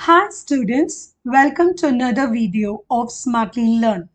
Hi students, welcome to another video of Smartly Learn.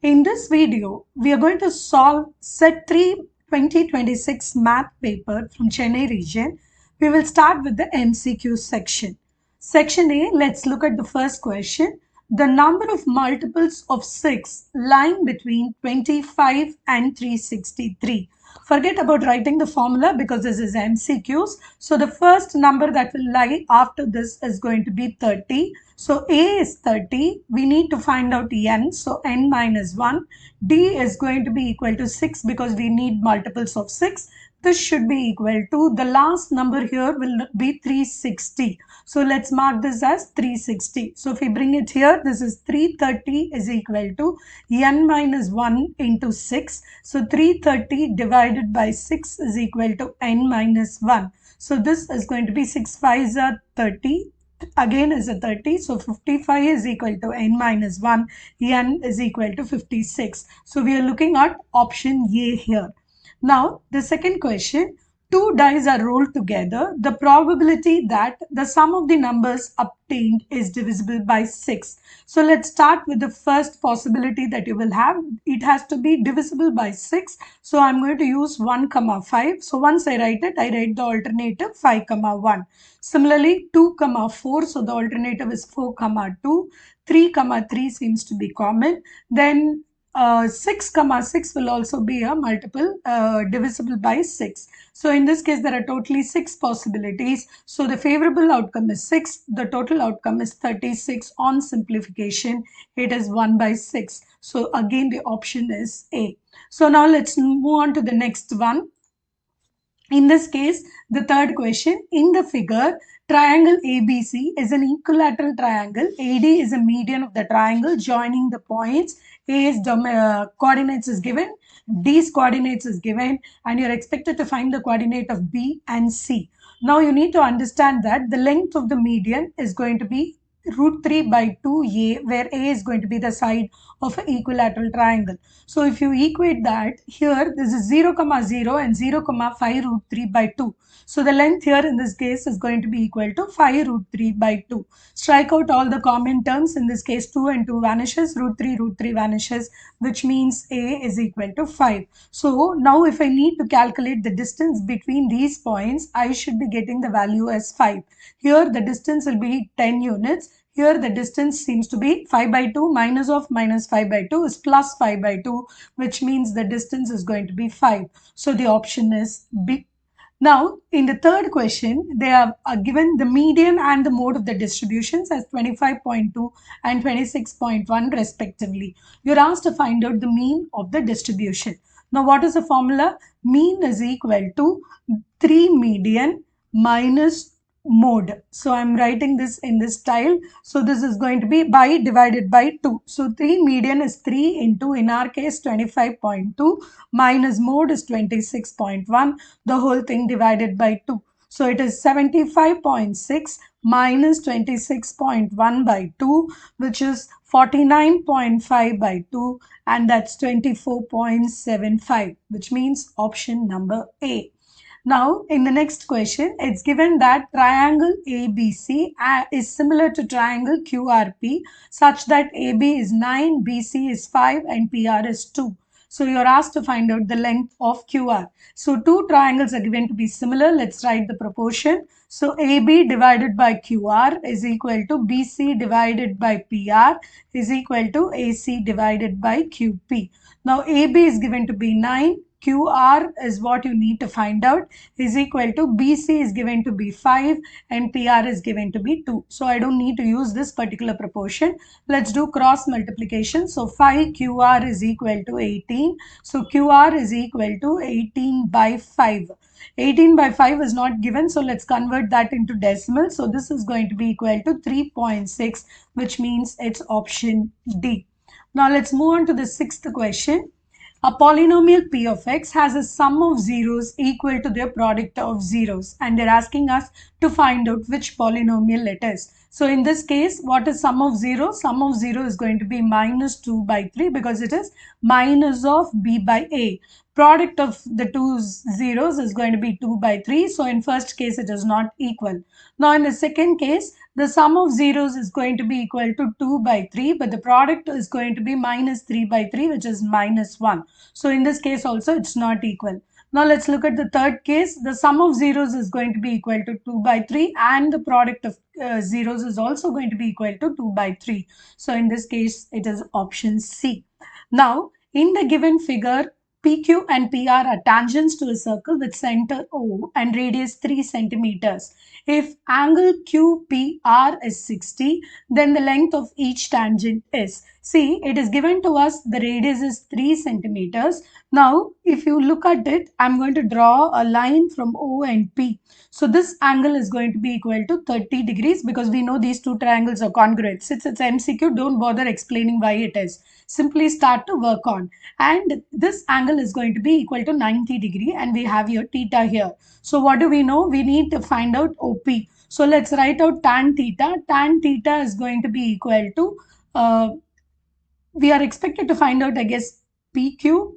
In this video, we are going to solve Set 3 2026 math paper from Chennai region. We will start with the MCQ section. Section A, let's look at the first question. The number of multiples of 6 lying between 25 and 363. Forget about writing the formula because this is MCQs. So the first number that will lie after this is going to be 30. So A is 30. We need to find out n. So n minus 1. D is going to be equal to 6 because we need multiples of 6. This should be equal to, the last number here will be 360. So let's mark this as 360. So if we bring it here, this is 330 is equal to n minus 1 into 6. So 330 divided by 6 is equal to n minus 1. So this is going to be 6 5s are 30. Again is a 30. So 55 is equal to n minus 1. N is equal to 56. So we are looking at option A here. Now, the second question, two dice are rolled together. The probability that the sum of the numbers obtained is divisible by 6. So, let's start with the first possibility that you will have. It has to be divisible by 6. So, I'm going to use 1, 5. So, once I write it, I write the alternative 5, 1. Similarly, 2, 4. So, the alternative is 4, 2. 3, 3 seems to be common. Then 6, 6 will also be a multiple divisible by 6. So in this case, there are totally 6 possibilities. So the favorable outcome is 6. The total outcome is 36. On simplification, it is 1 by 6. So again, the option is A. So now let's move on to the next one. In this case, the third question, in the figure, triangle ABC is an equilateral triangle. AD is a median of the triangle joining the points. A's coordinates is given, D's coordinates is given, and you're expected to find the coordinate of B and C. Now you need to understand that the length of the median is going to be root 3 by 2a, where a is going to be the side of an equilateral triangle. So if you equate that, here this is 0, 0 and 0, 5 root 3 by 2. So the length here in this case is going to be equal to 5 root 3 by 2. Strike out all the common terms. In this case, 2 and 2 vanishes, root 3 vanishes, which means a is equal to 5. So now if I need to calculate the distance between these points, I should be getting the value as 5. Here the distance will be 10 units. Here the distance seems to be 5 by 2 minus of minus 5 by 2 is plus 5 by 2, which means the distance is going to be 5. So the option is B. Now, in the third question, they are given the median and the mode of the distributions as 25.2 and 26.1 respectively. You're asked to find out the mean of the distribution. Now, what is the formula? Mean is equal to 3 median minus mode. So I'm writing this in this style. So this is going to be by divided by 2. So 3 median is 3 into, in our case, 25.2 minus mode is 26.1. The whole thing divided by 2. So it is 75.6 minus 26.1 by 2, which is 49.5 by 2, and that's 24.75, which means option number A. Now, in the next question, it's given that triangle ABC is similar to triangle QRP such that AB is 9, BC is 5 and PR is 2. So, you're asked to find out the length of QR. So, two triangles are given to be similar. Let's write the proportion. So, AB divided by QR is equal to BC divided by PR is equal to AC divided by QP. Now, AB is given to be 9. QR is what you need to find out is equal to BC is given to be 5 and PR is given to be 2. So I don't need to use this particular proportion. Let's do cross multiplication. So 5 QR is equal to 18. So QR is equal to 18 by 5. 18 by 5 is not given. So let's convert that into decimal. So this is going to be equal to 3.6, which means it's option D. Now let's move on to the sixth question. A polynomial p of x has a sum of zeros equal to their product of zeros, and they're asking us to find out which polynomial it is. So in this case, what is sum of 0? Sum of 0 is going to be minus 2 by 3 because it is minus of b by a. Product of the two zeros is going to be 2 by 3. So in first case, it is not equal. Now in the second case, The sum of zeros is going to be equal to 2 by 3, but the product is going to be minus 3 by 3, which is minus 1. So in this case also it's not equal. Now let's look at the third case. The sum of zeros is going to be equal to 2 by 3 and the product of zeros is also going to be equal to 2 by 3. So in this case it is option C. Now in the given figure, PQ and PR are tangents to a circle with center O and radius 3 centimeters. If angle QPR is 60, then the length of each tangent is. See, it is given to us the radius is 3 centimeters. Now, if you look at it, I'm going to draw a line from O and P. So this angle is going to be equal to 30 degrees because we know these two triangles are congruent. Since it's MCQ, don't bother explaining why it is. Simply start to work on. And this angle is going to be equal to 90 degree and we have your theta here. So what do we know? We need to find out OP. So let's write out tan theta. Tan theta is going to be equal to, we are expected to find out, I guess, PQ.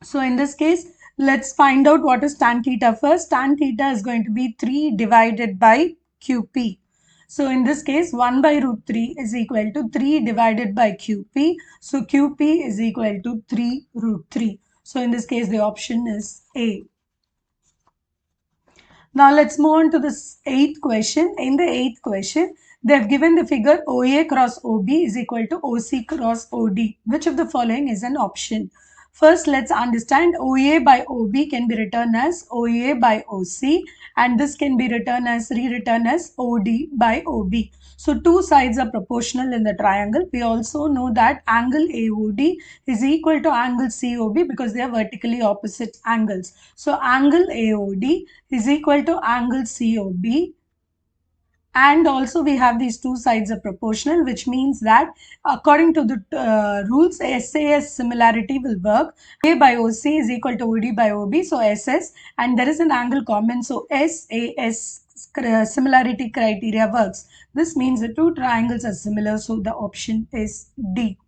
So in this case, let's find out what is tan theta first. Tan theta is going to be 3 divided by QP. So in this case, 1 by root 3 is equal to 3 divided by QP. So QP is equal to 3 root 3. So in this case, the option is A. Now let's move on to this 8th question. In the 8th question, they have given the figure OA cross OB is equal to OC cross OD. Which of the following is an option? First, let's understand OA by OB can be written as OA by OC and this can be rewritten as OD by OB. So two sides are proportional in the triangle. We also know that angle AOD is equal to angle COB because they are vertically opposite angles. So angle AOD is equal to angle COB. And also we have these two sides are proportional, which means that according to the rules, SAS similarity will work. A by OC is equal to OD by OB, so SS, and there is an angle common, so SAS similarity criteria works. This means the two triangles are similar, so the option is D.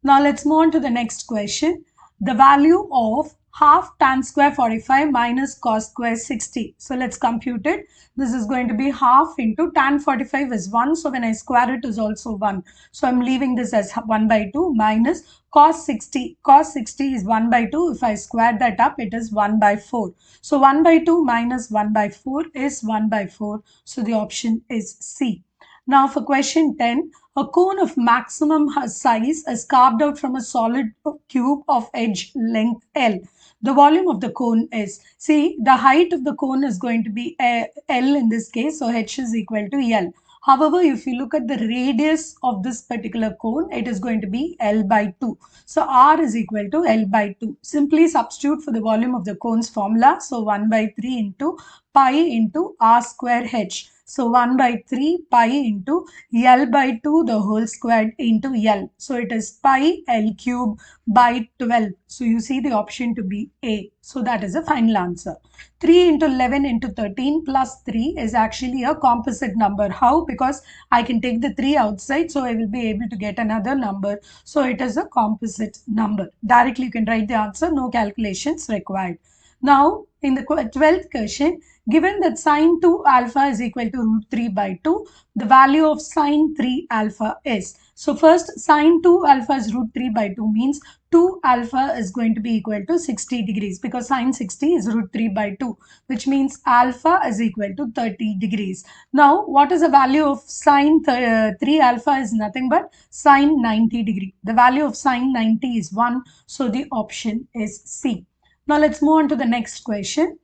Now let's move on to the next question. The value of half tan square 45 minus cos square 60. So let's compute it. This is going to be half into tan 45 is 1. So when I square it is also 1. So I'm leaving this as 1 by 2 minus cos 60. Cos 60 is 1 by 2. If I square that up, it is 1 by 4. So 1 by 2 minus 1 by 4 is 1 by 4. So the option is C. Now for question 10, a cone of maximum size is carved out from a solid cube of edge length L. The volume of the cone is, see, the height of the cone is going to be L in this case, so H is equal to L. However, if you look at the radius of this particular cone, it is going to be L by 2. So R is equal to L by 2. Simply substitute for the volume of the cone's formula. So 1 by 3 into pi into R square H. So 1 by 3 pi into L by 2 the whole squared into L. So it is pi L cube by 12. So you see the option to be A. So that is a final answer. 3 into 11 into 13 plus 3 is actually a composite number. How? Because I can take the 3 outside, so I will be able to get another number. So it is a composite number. Directly you can write the answer, no calculations required. Now, in the 12th question, given that sine 2 alpha is equal to root 3 by 2, the value of sine 3 alpha is. So first, sine 2 alpha is root 3 by 2 means 2 alpha is going to be equal to 60 degrees because sine 60 is root 3 by 2, which means alpha is equal to 30 degrees. Now, what is the value of sine 3 alpha is nothing but sine 90 degree. The value of sine 90 is 1, so the option is C. Now let's move on to the next question.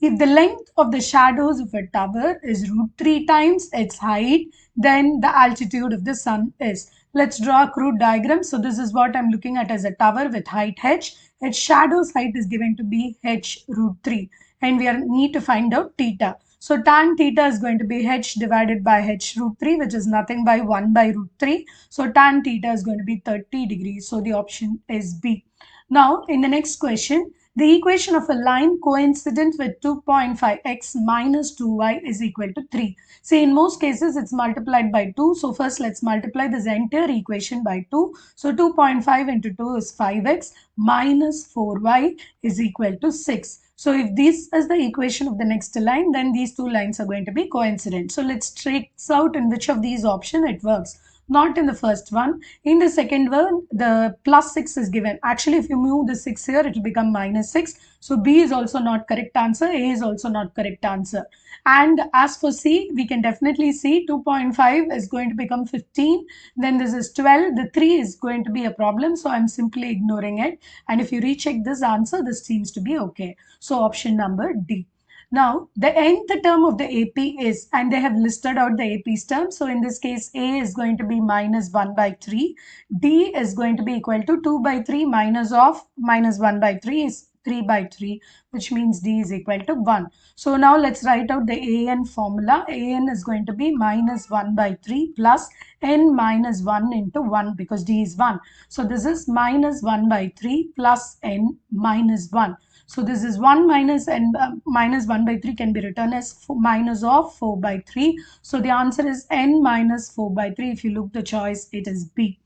If the length of the shadows of a tower is root 3 times its height, then the altitude of the sun is. Let's draw a crude diagram. So this is what I'm looking at as a tower with height h. Its shadow's height is given to be h root 3 and we need to find out theta. So tan theta is going to be h divided by h root 3, which is nothing by 1 by root 3. So tan theta is going to be 30 degrees. So the option is B. Now in the next question, the equation of a line coincident with 2.5x minus 2y is equal to 3. See, in most cases, it's multiplied by 2. So first, let's multiply this entire equation by 2. So 2.5 into 2 is 5x minus 4y is equal to 6. So if this is the equation of the next line, then these two lines are going to be coincident. So let's trace out in which of these option it works. Not in the first one. In the second one, the plus 6 is given. Actually, if you move the 6 here, it will become minus 6. So B is also not correct answer. A is also not correct answer. And as for C, we can definitely see 2.5 is going to become 15. Then this is 12. The 3 is going to be a problem. So I'm simply ignoring it. And if you recheck this answer, this seems to be okay. So option number D. Now, the nth term of the AP is, and they have listed out the AP's term. So, in this case, A is going to be minus 1 by 3. D is going to be equal to 2 by 3 minus of minus 1 by 3 is 3 by 3, which means D is equal to 1. So, now let's write out the AN formula. AN is going to be minus 1 by 3 plus N minus 1 into 1 because D is 1. So, this is minus 1 by 3 plus N minus 1. So this is 1 minus and minus 1 by 3 can be written as minus of 4 by 3. So the answer is n minus 4 by 3. If you look the choice, it is B.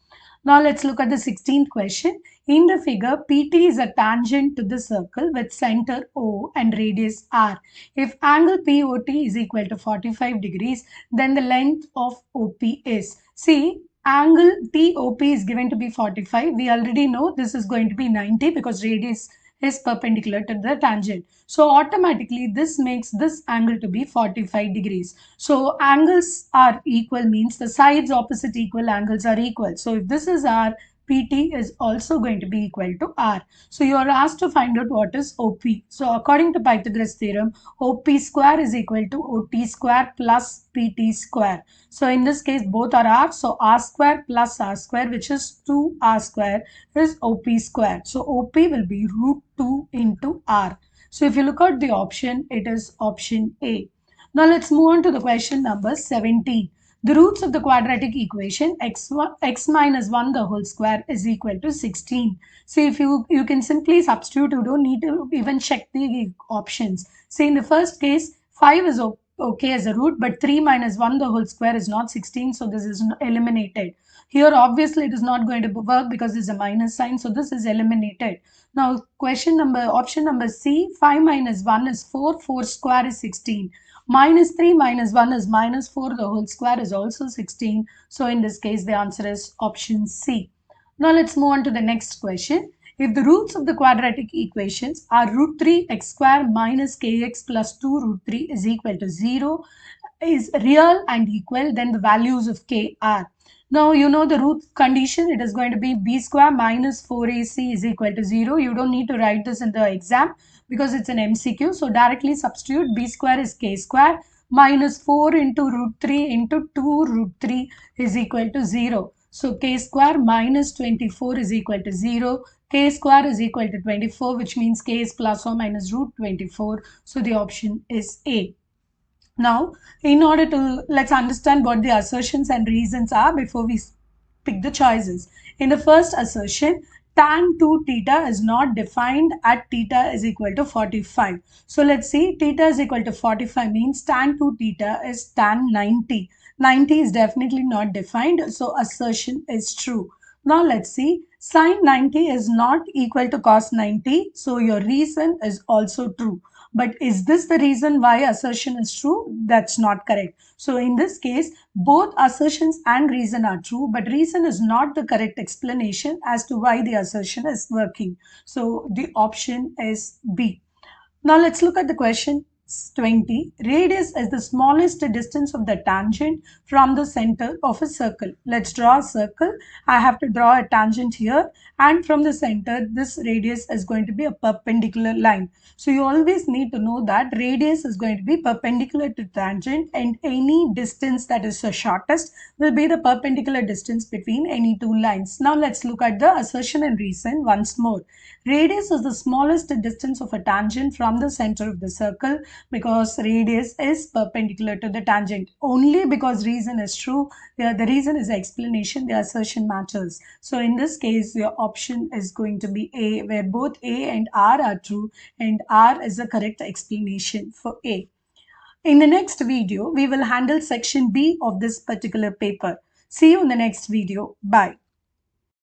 Now let's look at the 16th question. In the figure, PT is a tangent to the circle with center O and radius R. If angle POT is equal to 45 degrees, then the length of OP is. See, angle TOP is given to be 45. We already know this is going to be 90 because radius is perpendicular to the tangent. So automatically this makes this angle to be 45 degrees. So angles are equal means the sides opposite equal angles are equal. So if this is R, PT is also going to be equal to R. So you are asked to find out what is OP. So according to Pythagoras theorem, OP square is equal to OT square plus PT square. So in this case, both are R. So R square plus R square, which is 2R square, is OP square. So OP will be root 2 into R. So if you look at the option, it is option A. Now let's move on to the question number 17. The roots of the quadratic equation x minus 1 the whole square is equal to 16. So if you can simply substitute, you don't need to even check the options. See, in the first case, 5 is okay as a root, but 3 minus 1 the whole square is not 16. So this is eliminated. Here obviously it is not going to work because there's a minus sign. So this is eliminated. Now option number C, 5 minus 1 is 4. 4 square is 16. Minus 3 minus 1 is minus 4. The whole square is also 16. So in this case, the answer is option C. Now let's move on to the next question. If the roots of the quadratic equations are root 3 x square minus kx plus 2 root 3 is equal to 0 is real and equal, then the values of k are. Now, you know the root condition, it is going to be b square minus 4ac is equal to 0. You don't need to write this in the exam because it's an MCQ. So, directly substitute b square is k square minus 4 into root 3 into 2 root 3 is equal to 0. So, k square minus 24 is equal to 0. K square is equal to 24, which means k is plus or minus root 24. So, the option is A. Now, in order to, let's understand what the assertions and reasons are before we pick the choices. In the first assertion, tan 2 theta is not defined at theta is equal to 45. So, let's see, theta is equal to 45 means tan 2 theta is tan 90. 90 is definitely not defined, so assertion is true. Now, let's see, sin 90 is not equal to cos 90, so your reason is also true. But is this the reason why assertion is true? That's not correct. So in this case, both assertions and reason are true, but reason is not the correct explanation as to why the assertion is working. So the option is B. Now let's look at the question 20. Radius is the smallest distance of the tangent from the center of a circle. Let's draw a circle. I have to draw a tangent here, and from the center this radius is going to be a perpendicular line. So you always need to know that radius is going to be perpendicular to tangent, and any distance that is the shortest will be the perpendicular distance between any two lines. Now let's look at the assertion and reason once more. Radius is the smallest distance of a tangent from the center of the circle because radius is perpendicular to the tangent. Only because reason is true, the reason is the explanation, the assertion matters. So in this case, your option is going to be A, where both A and R are true, and R is the correct explanation for A. In the next video, we will handle section B of this particular paper. See you in the next video. Bye.